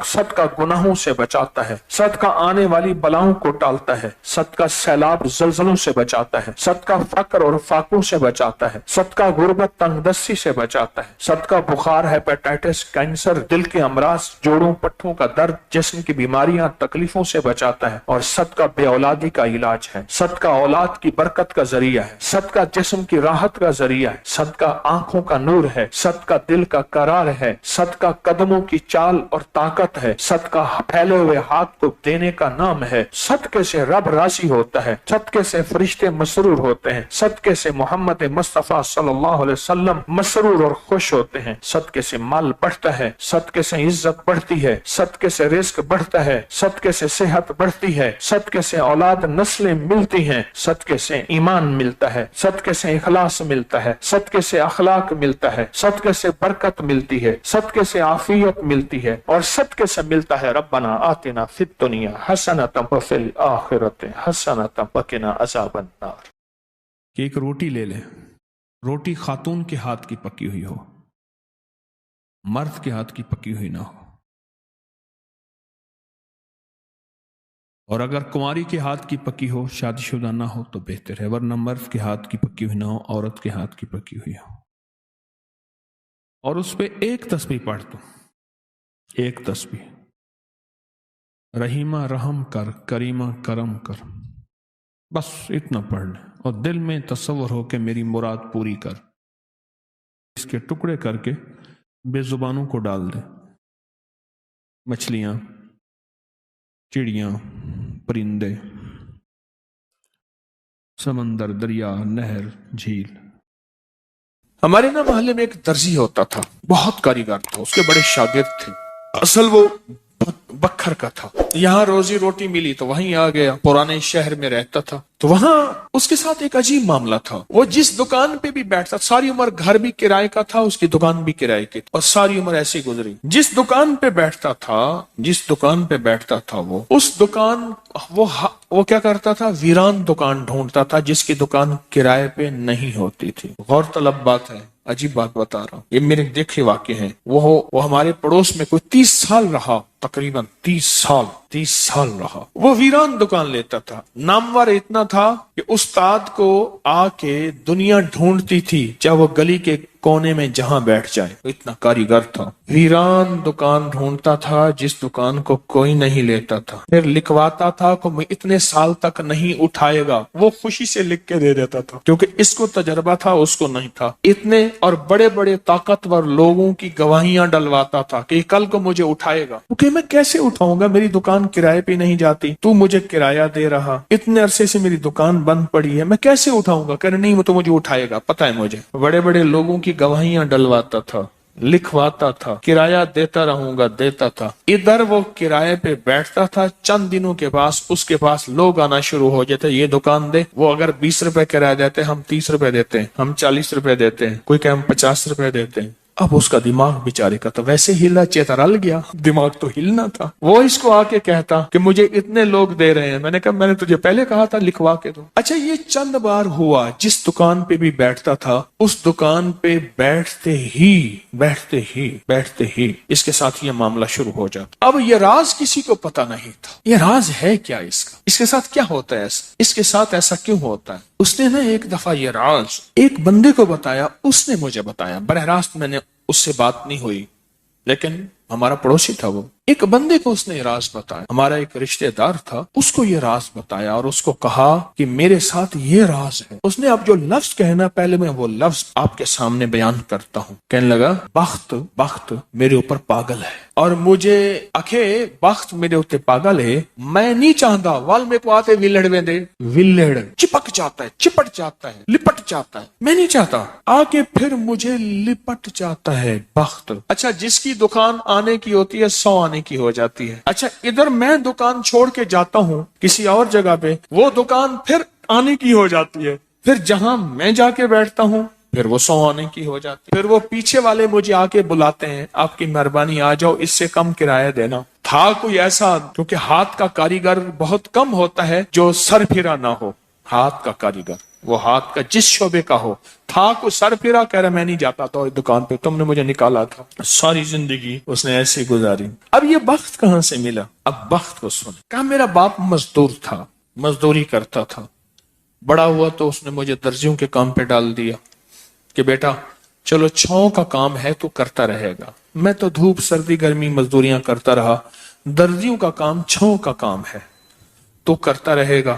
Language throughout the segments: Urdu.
صدقہ گناہوں سے بچاتا ہے، صدقہ آنے والی بلاؤں کو ٹالتا ہے، صدقہ سیلاب زلزلوں سے بچاتا ہے، صدقہ فقر اور فاقوں سے بچاتا ہے، صدقہ غربت تنگ دستی سے بچاتا ہے، صدقہ بخار، ہیپیٹائٹس، کینسر، دل کے امراض، جوڑوں پٹھوں کا درد، جسم کی بیماریاں، تکلیفوں سے بچاتا ہے، اور صدقہ بے اولادی کا علاج ہے، صدقہ اولاد کی برکت کا ذریعہ ہے، صدقہ جسم کی راحت کا ذریعہ ہے، صدقہ آنکھوں کا نور ہے، صدقہ دل کا قرار ہے، صدقہ قدموں کی چال اور طاقت ہے، صدقہ پھیلے ہوئے ہاتھ کو دینے کا نام ہے، صدقے سے رب راضی ہوتا ہے، صدقے سے فرشتے مسرور ہوتے ہیں، صدقے سے محمد مصطفیٰ صلی اللہ علیہ وسلم مسرور اور خوش ہوتے ہیں، صدقے سے مال بڑھتا ہے، صدقے سے عزت بڑھتی ہے، صدقے سے رزق بڑھتا ہے، صدقے سے صحت بڑھتی ہے، صدقے سے اولاد نسلیں ملتی ہیں، صدقے سے ایمان ملتا ہے، صدقے سے اخلاص ملتا ہے، صدقے سے اخلاق ملتا ہے، صدقے سے برکت ملتی ہے، صدقے سے عافیت ملتی ہے، اور صدقے سے ملتا ہے ربنا آتنا فی الدنیا حسنۃ وفی الآخرۃ حسنۃ وقنا عذاب النار۔ کہ ایک روٹی لے لیں، روٹی خاتون کے ہاتھ کی پکی ہوئی ہو، مرد کے ہاتھ کی پکی ہوئی نہ ہو، اور اگر کنواری کے ہاتھ کی پکی ہو، شادی شدہ نہ ہو تو بہتر ہے، ورنہ مرد کے ہاتھ کی پکی ہوئی نہ ہو، عورت کے ہاتھ کی پکی ہوئی ہو، اور اس پہ ایک تسبیح پڑھ دو، ایک تسبیح، رحیمہ رحم کر، کریمہ کرم کر، بس اتنا پڑھ لیں، اور دل میں تصور ہو کہ میری مراد پوری کر، اس کے ٹکڑے کر کے بے زبانوں کو ڈال دیں، مچھلیاں، چڑیاں، پرندے، سمندر، دریا، نہر، جھیل۔ ہمارے نا محلے میں ایک درزی ہوتا تھا، بہت کاریگر تھا، اس کے بڑے شاگرد تھے، اصل وہ بکھر کا تھا، یہاں روزی روٹی ملی تو وہیں آ گیا، پرانے شہر میں رہتا تھا، تو وہاں اس کے ساتھ ایک عجیب معاملہ تھا، وہ جس دکان پہ بھی بیٹھتا، ساری عمر گھر بھی کرائے کا تھا، اس کی دکان بھی کرائے کی، اور ساری عمر ایسی گزری، جس دکان پہ بیٹھتا تھا وہ اس دکان وہ کیا کرتا تھا، ویران دکان ڈھونڈتا تھا جس کی دکان کرائے پہ نہیں ہوتی تھی۔ غور طلب بات ہے، عجیب بات بتا رہا ہوں، یہ میرے دیکھے واقع ہیں، وہ ہمارے پڑوس میں کوئی 30 سال رہا، تقریباً 30 سال رہا، وہ ویران دکان لیتا تھا، نامور اتنا تھا کہ استاد کو آ کے دنیا ڈھونڈتی تھی، چاہے وہ گلی کے کونے میں جہاں بیٹھ جائے، اتنا کاریگر تھا، ویران دکان ڈھونڈتا تھا جس دکان کو کوئی نہیں لیتا تھا، پھر لکھواتا تھا کہ میں اتنے سال تک نہیں اٹھائے گا، وہ خوشی سے لکھ کے دے دیتا تھا، کیونکہ اس کو تجربہ تھا، اس کو نہیں تھا، اتنے اور بڑے بڑے طاقتور لوگوں کی گواہیاں ڈلواتا تھا کہ کل کو مجھے اٹھائے گا، کیونکہ میں کیسے اٹھاؤں گا، میری دکان کرائے پہ نہیں جاتی، تو مجھے کرایہ دے رہا، اتنے عرصے سے میری دکان بند پڑی ہے، میں کیسے اٹھاؤں گا، کہ نہیں وہ تو مجھے اٹھائے گا، پتہ ہے مجھے، بڑے بڑے لوگوں کی گواہیاں ڈلواتا تھا، لکھواتا تھا، کرایہ دیتا رہوں گا، دیتا تھا، ادھر وہ کرائے پہ بیٹھتا تھا، چند دنوں کے پاس اس کے پاس لوگ آنا شروع ہو جاتے، یہ دکان دے، وہ اگر 20 روپے کرایہ دیتے ہم 30 روپے دیتے ہیں، ہم 40 روپے دیتے ہیں، کوئی کہ ہم 50 روپے دیتے ہیں۔ اب اس کا دماغ بیچارے کا تو ویسے ہلا چیترل گیا، دماغ تو ہلنا تھا، وہ اس کو آ کے کہتا کہ مجھے اتنے لوگ دے رہے ہیں، میں نے کہا میں نے تجھے پہلے کہا تھا لکھوا کے دو۔ اچھا یہ چند بار ہوا، جس دکان پہ بھی بیٹھتا تھا اس دکان پہ بیٹھتے ہی اس کے ساتھ یہ معاملہ شروع ہو جاتا۔ اب یہ راز کسی کو پتا نہیں تھا، یہ راز ہے کیا، اس کا اس کے ساتھ کیا ہوتا ہے، اس کے ساتھ ایسا کیوں ہوتا ہے؟ اس نے نا ایک دفعہ یہ راز ایک بندے کو بتایا، اس نے مجھے بتایا، براہ راست میں نے اس سے بات نہیں ہوئی، لیکن ہمارا پڑوسی تھا، وہ ایک بندے کو اس نے راز بتایا، ہمارا ایک رشتہ دار تھا، اس کو یہ راز بتایا اور اس کو کہا کہ میرے ساتھ یہ راز ہے۔ اس نے اب جو لفظ کہنا، پہلے میں وہ لفظ آپ کے سامنے بیان کرتا ہوں۔ کہنے لگا بخت میرے اوپر پاگل ہے، اور مجھے اکھے بخت میرے اوپر پاگل ہے، میں نہیں چاہتا وال میں کو آتے ولڑ چپک جاتا ہے، چپٹ جاتا ہے، لپٹ جاتا ہے، میں نہیں چاہتا، آ کے پھر مجھے لپٹ جاتا ہے بخت۔ اچھا جس کی دکان آنے کی ہوتی ہے 100 آنے کی ہو جاتی ہے، اچھا ادھر میں دکان چھوڑ کے جاتا ہوں کسی اور جگہ پہ، وہ دکان پھر آنے کی ہو جاتی ہے، پھر جہاں میں جا کے بیٹھتا ہوں پھر وہ 100 آنے کی ہو جاتی ہے، پھر وہ پیچھے والے مجھے آ کے بلاتے ہیں، آپ کی مہربانی آ جاؤ، اس سے کم کرایہ دینا۔ تھا کوئی ایسا، کیونکہ ہاتھ کا کاریگر بہت کم ہوتا ہے جو سر پھرا نہ ہو، ہاتھ کا کاریگر وہ ہاتھ کا جس شعبے کا ہو، تھا کو سر پھرا، کہہ رہا میں نہیں جاتا تھا اس دکان پہ، تم نے مجھے نکالا تھا۔ ساری زندگی اس نے ایسے گزاری۔ اب یہ بخت کہاں سے ملا؟ اب بخت کو سن۔ کہا میرا باپ مزدور تھا، مزدوری کرتا تھا، بڑا ہوا تو اس نے مجھے درزیوں کے کام پہ ڈال دیا کہ بیٹا چلو چھاؤں کا کام ہے تو کرتا رہے گا۔ میں تو دھوپ سردی گرمی مزدوریاں کرتا رہا، درزیوں کا کام چھاؤں کا کام ہے تو کرتا رہے گا۔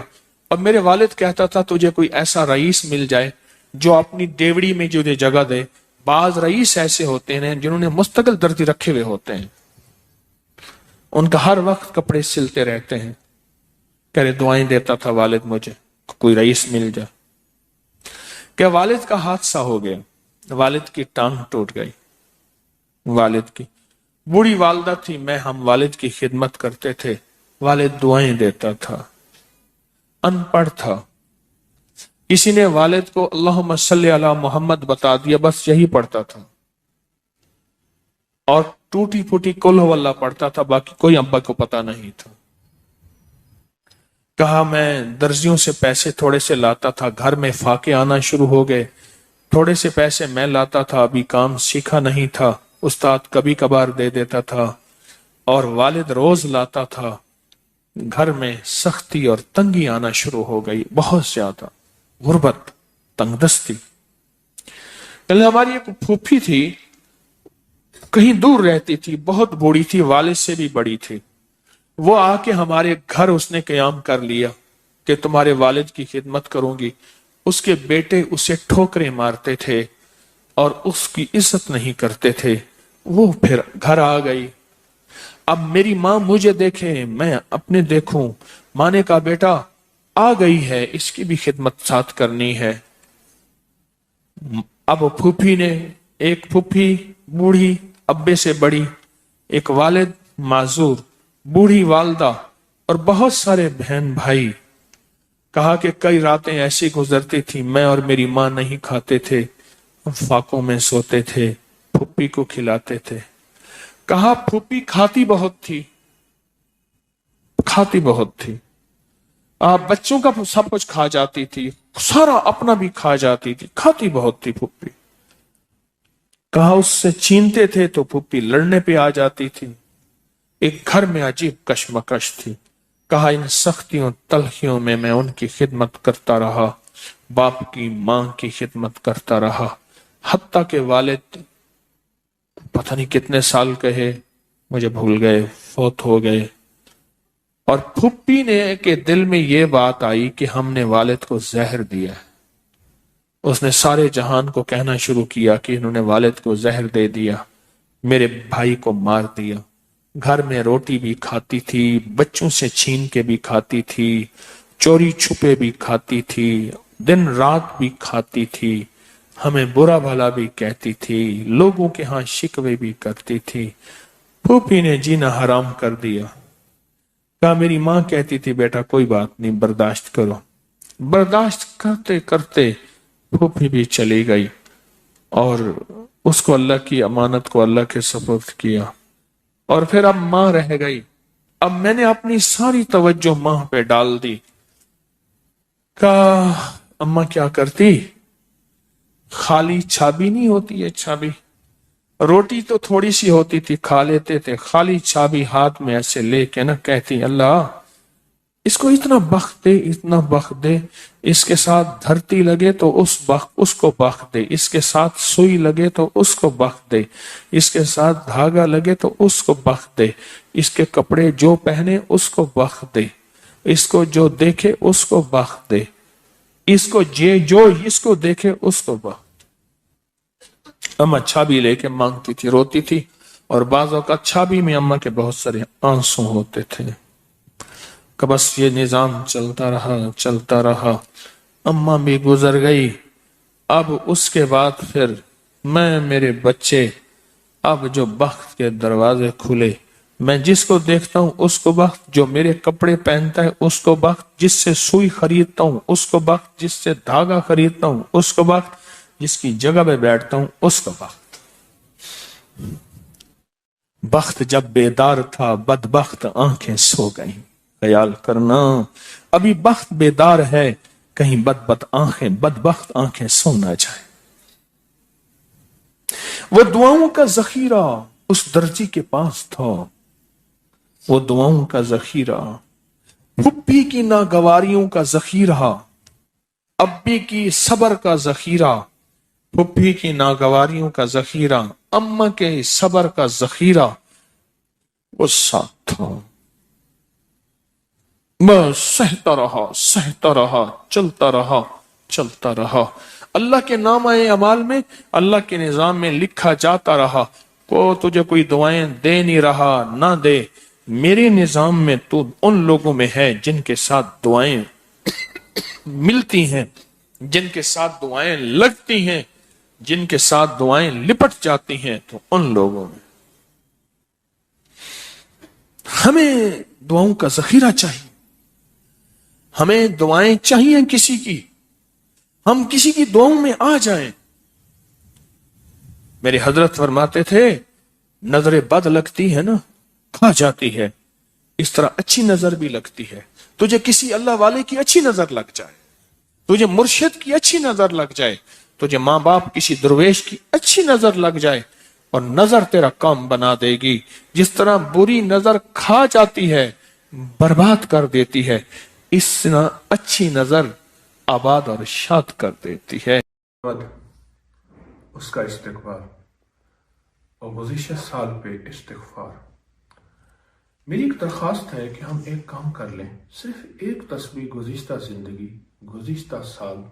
اور میرے والد کہتا تھا تجھے کوئی ایسا رئیس مل جائے جو اپنی دیوڑی میں جو جگہ دے۔ بعض رئیس ایسے ہوتے ہیں جنہوں نے مستقل درزی رکھے ہوئے ہوتے ہیں، ان کا ہر وقت کپڑے سلتے رہتے ہیں۔ کہہ رہے دعائیں دیتا تھا والد مجھے کوئی رئیس مل جائے۔ کہ والد کا حادثہ ہو گیا، والد کی ٹانگ ٹوٹ گئی، والد کی بوڑھی والدہ تھی، میں ہم والد کی خدمت کرتے تھے، والد دعائیں دیتا تھا، ان پڑھ تھا، کسی نے والد کو اللہم صلی علی محمد بتا دیا، بس یہی پڑھتا تھا، اور ٹوٹی پھوٹی قل ہو اللہ پڑھتا تھا، باقی کوئی ابا کو پتا نہیں تھا۔ کہا میں درزیوں سے پیسے تھوڑے سے لاتا تھا، گھر میں فاقے آنا شروع ہو گئے، تھوڑے سے پیسے میں لاتا تھا، ابھی کام سیکھا نہیں تھا، استاد کبھی کبھار دے دیتا تھا، اور والد روز لاتا تھا، گھر میں سختی اور تنگی آنا شروع ہو گئی، بہت زیادہ غربت، تنگ دستی۔ ہماری ایک پھوپھی تھی، کہیں دور رہتی تھی، بہت بوڑھی تھی، والد سے بھی بڑی تھی، وہ آ کے ہمارے گھر اس نے قیام کر لیا کہ تمہارے والد کی خدمت کروں گی۔ اس کے بیٹے اسے ٹھوکریں مارتے تھے اور اس کی عزت نہیں کرتے تھے، وہ پھر گھر آ گئی۔ اب میری ماں مجھے دیکھے، میں اپنے دیکھوں، ماں نے کہا بیٹا آ گئی ہے، اس کی بھی خدمت ساتھ کرنی ہے۔ اب پھوپھی نے، ایک پھوپھی بوڑھی ابے سے بڑی، ایک والد معذور، بوڑھی والدہ اور بہت سارے بہن بھائی، کہا کہ کئی راتیں ایسی گزرتی تھی میں اور میری ماں نہیں کھاتے تھے، ہم فاقوں میں سوتے تھے، پھوپھی کو کھلاتے تھے۔ کہا پھوپھی کھاتی بہت تھی، کھاتی بہت تھی، بچوں کا سب کچھ کھا جاتی تھی، سارا اپنا بھی کھا جاتی تھی، کھاتی بہت تھی پھوپھی۔ کہا اس سے چھینتے تھے تو پھوپھی لڑنے پہ آ جاتی تھی، ایک گھر میں عجیب کشمکش تھی۔ کہا ان سختیوں تلخیوں میں میں ان کی خدمت کرتا رہا، باپ کی ماں کی خدمت کرتا رہا، حتیٰ کہ والد پتہ نہیں کتنے سال کہے مجھے بھول گئے، فوت ہو گئے۔ اور پھوپھی نے کے دل میں یہ بات آئی کہ ہم نے والد کو زہر دیا ہے۔ اس نے سارے جہان کو کہنا شروع کیا کہ انہوں نے والد کو زہر دے دیا، میرے بھائی کو مار دیا۔ گھر میں روٹی بھی کھاتی تھی، بچوں سے چھین کے بھی کھاتی تھی، چوری چھپے بھی کھاتی تھی، دن رات بھی کھاتی تھی، ہمیں برا بھلا بھی کہتی تھی، لوگوں کے ہاں شکوے بھی کرتی تھی۔ پھوپھی نے جینا حرام کر دیا۔ کہا میری ماں کہتی تھی بیٹا کوئی بات نہیں، برداشت کرو۔ برداشت کرتے کرتے پھوپھی بھی چلی گئی اور اس کو اللہ کی امانت کو اللہ کے سپرد کیا، اور پھر اب ماں رہ گئی۔ اب میں نے اپنی ساری توجہ ماں پہ ڈال دی۔ کہا اماں کیا کرتی؟ خالی چھابی نہیں ہوتی ہے، چھابی روٹی تو تھوڑی سی ہوتی تھی کھا لیتے تھے، خالی چھابی ہاتھ میں ایسے لے کے نہ کہتی اللہ اس کو اتنا بخت دے، اتنا بخت دے، اس کے ساتھ دھرتی لگے تو اس کو بخت دے، اس کے ساتھ سوئی لگے تو اس کو بخت دے، اس کے ساتھ دھاگا لگے تو اس کو بخت دے، اس کے کپڑے جو پہنے اس کو بخت دے، اس کو جو دیکھے اس کو بخت دے، اس کو جو اس کو دیکھے اس کو بخت۔ اماں چھابی لے کے مانگتی تھی، روتی تھی، اور بعض اوقات چھابی میں اماں کے بہت سارے آنسو ہوتے تھے۔ کہ بس یہ نظام چلتا رہا، اماں بھی گزر گئی۔ اب اس کے بعد پھر میں، میرے بچے، اب جو بخت کے دروازے کھلے، میں جس کو دیکھتا ہوں اس کو بخت، جو میرے کپڑے پہنتا ہے اس کو بخت، جس سے سوئی خریدتا ہوں اس کو بخت، جس سے دھاگا خریدتا ہوں اس کو بخت، جس کی جگہ پہ بیٹھتا ہوں اس کو بخت۔ بخت جب بیدار تھا بدبخت آنکھیں سو گئیں۔ خیال کرنا ابھی بخت بیدار ہے، کہیں بدبخت آنکھیں سو نہ جائیں۔ وہ دعاؤں کا ذخیرہ اس درجی کے پاس تھا، وہ دعاؤں کا ذخیرہ، پھپھی کی ناگواریوں کا ذخیرہ، ابی کی صبر کا ذخیرہ، پھپھی کی ناگواریوں کا ذخیرہ، اماں کے صبر کا ذخیرہ وہ ساتھ تھا۔ بس سہتا رہا، چلتا رہا، اللہ کے نام اعمال میں، اللہ کے نظام میں لکھا جاتا رہا۔ کو تجھے کوئی دعائیں دے نہیں رہا، نہ دے، میرے نظام میں تو ان لوگوں میں ہے جن کے ساتھ دعائیں ملتی ہیں، جن کے ساتھ دعائیں لگتی ہیں، جن کے ساتھ دعائیں لپٹ جاتی ہیں، تو ان لوگوں میں۔ ہمیں دعاؤں کا ذخیرہ چاہیے، ہمیں دعائیں چاہیے کسی کی، ہم کسی کی دعاؤں میں آ جائیں۔ میرے حضرت فرماتے تھے نظر بد لگتی ہے نا کھا جاتی ہے، اس طرح اچھی نظر بھی لگتی ہے۔ تجھے کسی اللہ والے کی اچھی نظر لگ جائے، تجھے مرشد کی اچھی نظر لگ جائے، تجھے ماں باپ کسی درویش کی اچھی نظر لگ جائے، اور نظر تیرا کام بنا دے گی۔ جس طرح بری نظر کھا جاتی ہے، برباد کر دیتی ہے، اس طرح اچھی نظر آباد اور شاد کر دیتی ہے۔ اس کا استغفار اور گزشتہ سال پہ استغفار۔ میری ایک درخواست ہے کہ ہم ایک کام کر لیں، صرف ایک تسبیح گزشتہ زندگی، گزشتہ سال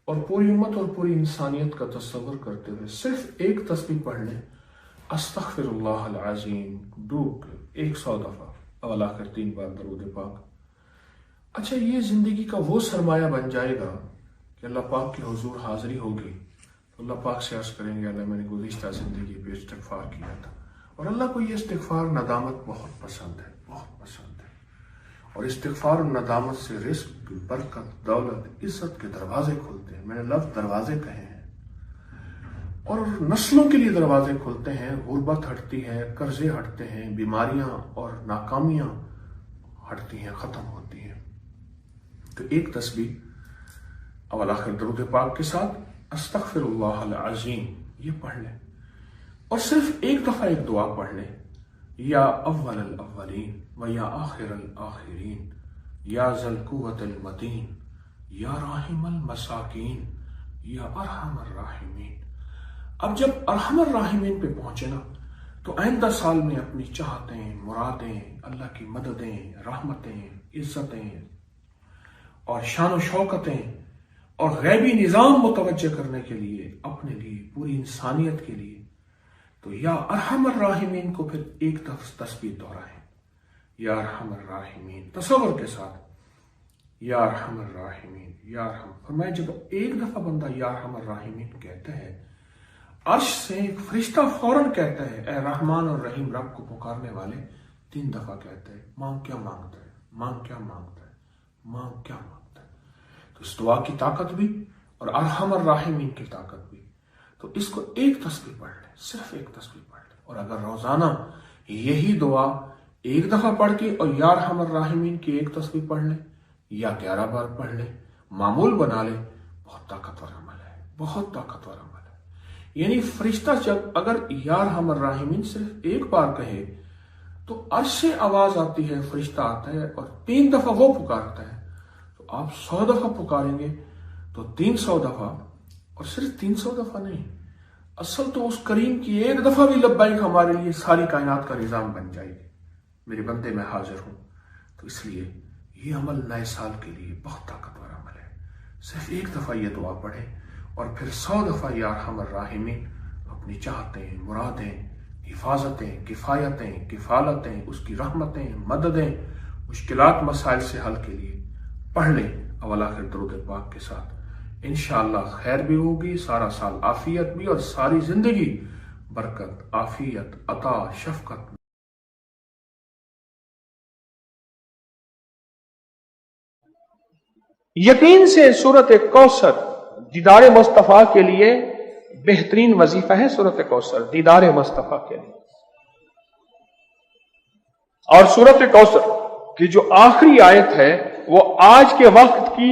اور پوری امت اور پوری انسانیت کا تصور کرتے ہوئے صرف ایک تسبیح پڑھ لیں، استغفر اللہ العظیم، ڈوب 100 دفعہ، اول آخر 3 بار درود پاک۔ اچھا، یہ زندگی کا وہ سرمایہ بن جائے گا کہ اللہ پاک کے حضور حاضری ہوگی تو اللہ پاک سے عرض کریں گے اللہ میں نے گزشتہ زندگی پہ استغفار کیا تھا، اور اللہ کو یہ استغفار ندامت بہت پسند ہے، بہت پسند ہے، اور استغفار اور ندامت سے رزق، برکت، دولت، عزت کے دروازے کھلتے ہیں۔ میں نے لفظ دروازے کہے ہیں، اور نسلوں کے لیے دروازے کھلتے ہیں، غربت ہٹتی ہے، قرضے ہٹتے ہیں، بیماریاں اور ناکامیاں ہٹتی ہیں، ختم ہوتی ہیں۔ تو ایک تسبیح اول آخر درود پاک کے ساتھ استغفر اللہ العظیم یہ پڑھ لیں، اور صرف ایک دفعہ ایک دعا پڑھ لیں، یا اول الاولین و یا آخر الاخرین یا ذا القوۃ المتین یا راحم المساکین یا ارحم الراحمین۔ اب جب ارحم الراحمین پہ پہنچے نا تو آئندہ سال میں اپنی چاہتیں، مرادیں، اللہ کی مددیں، رحمتیں، عزتیں اور شان و شوکتیں اور غیبی نظام متوجہ کرنے کے لیے، اپنے لیے، پوری انسانیت کے لیے، تو یا ارحم الراحمین کو پھر ایک تسبیح دہرائیں، یا ارحم الراحمین، تصور کے ساتھ، یا ارحم الراحمین، یا ارحم۔ فرمایا جب ایک دفعہ بندہ یا ارحم الراحمین کہتا ہے، عرش سے ایک فرشتہ فوراً کہتا ہے اے رحمان اور رحیم رب کو پکارنے والے، 3 دفعہ کہتا ہے مانگ کیا مانگتا ہے، مانگ کیا مانگتا ہے، مانگ کیا مانگتا ہے۔ تو اس دعا کی طاقت بھی اور ارحم الراحمین کی طاقت بھی، تو اس کو ایک تسبیح پڑھ لیں، صرف ایک تسبیح پڑھ لیں، اور اگر روزانہ یہی دعا ایک دفعہ پڑھ کے اور یا ارحم الراحمین کی ایک تسبیح پڑھ لیں یا 11 بار پڑھ لیں، معمول بنا لیں، بہت طاقتور عمل ہے، بہت طاقتور عمل ہے۔ یعنی فرشتہ جب اگر یا ارحم الراحمین صرف ایک بار کہے تو عرش سے آواز آتی ہے، فرشتہ آتا ہے اور 3 دفعہ وہ پکارتا ہے، تو آپ 100 دفعہ پکاریں گے تو 300 دفعہ، اور صرف 300 دفعہ نہیں، اصل تو اس کریم کی ایک دفعہ بھی لبیک ہمارے لیے ساری کائنات کا نظام بن جائے گی۔ میرے بندے میں حاضر ہوں، تو اس لیے یہ عمل نئے سال کے لیے بہت طاقتور عمل ہے۔ صرف ایک دفعہ یہ دعا پڑھیں اور پھر 100 دفعہ یا ارحم الراحمین اپنی چاہتیں، مرادیں، حفاظتیں، کفایتیں، کفالتیں، اس کی رحمتیں، مددیں، مشکلات مسائل سے حل کے لیے پڑھ لیں اول آخر درود پاک کے ساتھ۔ انشاءاللہ خیر بھی ہوگی، سارا سال عافیت بھی، اور ساری زندگی برکت، عافیت، عطا، شفقت۔ یقین سے سورۃ کوثر دیدار مصطفیٰ کے لیے بہترین وظیفہ ہے۔ سورۃ کوثر دیدار مصطفیٰ کے لیے، اور سورۃ کوثر کی جو آخری آیت ہے وہ آج کے وقت کی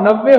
90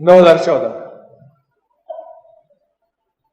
2014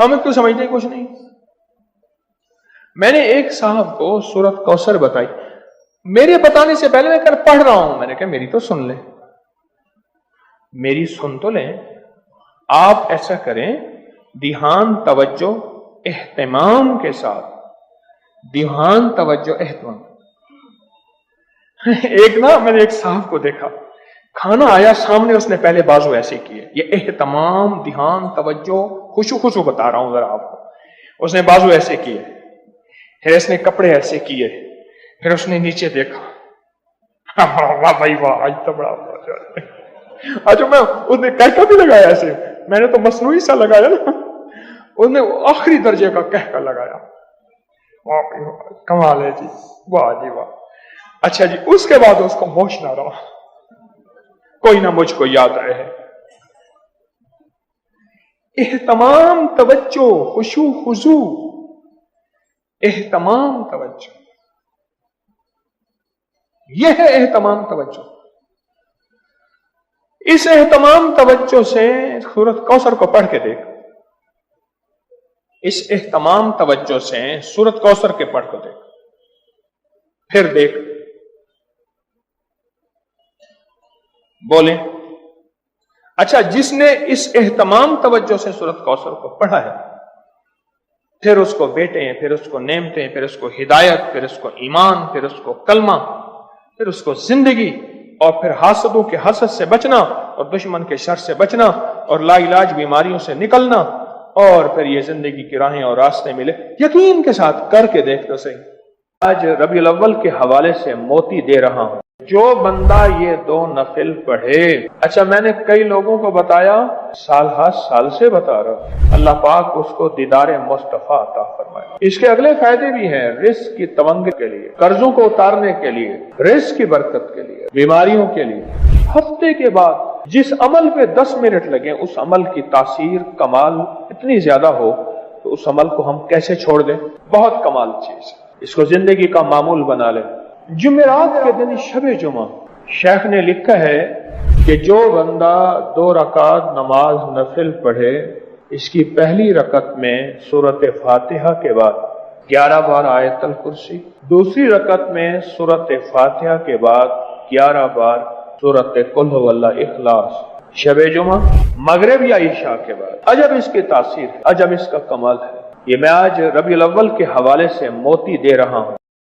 ہمیں تو سمجھتے کچھ نہیں. میں نے ایک صاحب کو سورت کوثر بتائی، میرے بتانے سے پہلے میں کل پڑھ رہا ہوں، میں نے کہا میری تو سن لیں، میری سن تو لیں. آپ ایسا کریں، دھیان، توجہ، اہتمام کے ساتھ، دھیان، توجہ، اہتمام. ایک میں نے ایک صاحب کو دیکھا، کھانا آیا سامنے، اس نے پہلے بازو ایسے کیے. یہ اہتمام، دھیان، توجہ، خشوع بتا رہا ہوں ذرا آپ کو. اس نے بازو ایسے کیے، پھر اس نے کپڑے ایسے کیے، پھر اس نے نیچے دیکھا. واہ بھائی واہ، آج تو بڑا اچھا. میں اس نے کہکا بھی لگایا ایسے، میں نے تو مصنوعی سا لگایا نا، اس نے آخری درجے کا کہکا لگایا. کمال ہے جی، واہ جی واہ. اچھا جی، اس کے بعد اس کو ہوش نہ رہا، کوئی نہ مجھ کو یاد رہے. اہتمام، توجہ، خشوع خضوع، اہتمام، توجہ، یہ ہے اہتمام توجہ. اس اہتمام توجہ سے سورت کوثر کو پڑھ کے دیکھ، اس اہتمام توجہ سے سورت کوثر کے پڑھ کو دیکھ، پھر دیکھ. بولیں. اچھا، جس نے اس اہتمام توجہ سے سورت کوثر کو پڑھا ہے، پھر اس کو بیٹے، پھر اس کو نعمتیں، پھر اس کو ہدایت، پھر اس کو ایمان، پھر اس کو کلمہ، پھر اس کو زندگی، اور پھر حاسدوں کے حسد سے بچنا، اور دشمن کے شر سے بچنا، اور لا علاج بیماریوں سے نکلنا، اور پھر یہ زندگی کی راہیں اور راستے ملے. یقین کے ساتھ کر کے دیکھ تو صحیح. آج ربیع الاول کے حوالے سے موتی دے رہا ہوں، جو بندہ یہ 2 نفل پڑھے. اچھا، میں نے کئی لوگوں کو بتایا، سال ہر سال سے بتا رہا، اللہ پاک اس کو دیدار مصطفیٰ عطا فرمائے. اس کے اگلے فائدے بھی ہیں، رزق کی تمنگ کے لیے، قرضوں کو اتارنے کے لیے، رزق کی برکت کے لیے، بیماریوں کے لیے. ہفتے کے بعد جس عمل پہ 10 منٹ لگے، اس عمل کی تاثیر، کمال اتنی زیادہ ہو تو اس عمل کو ہم کیسے چھوڑ دیں؟ بہت کمال چیز، اس کو زندگی کا معمول بنا لیں. جمعرات کے دن شب جمعہ، شیخ نے لکھا ہے کہ جو بندہ 2 رکعت نماز نفل پڑھے، اس کی پہلی رکعت میں سورت فاتحہ کے بعد 11 بار آیت الکرسی، دوسری رکعت میں سورت فاتحہ کے بعد 11 بار سورت قل هو اللہ اخلاص. شب جمعہ، مغرب یا عشاء کے بعد. عجب اس کی تاثیر ہے، عجب اس کا کمال ہے. یہ میں آج ربیع الاول کے حوالے سے موتی دے رہا ہوں.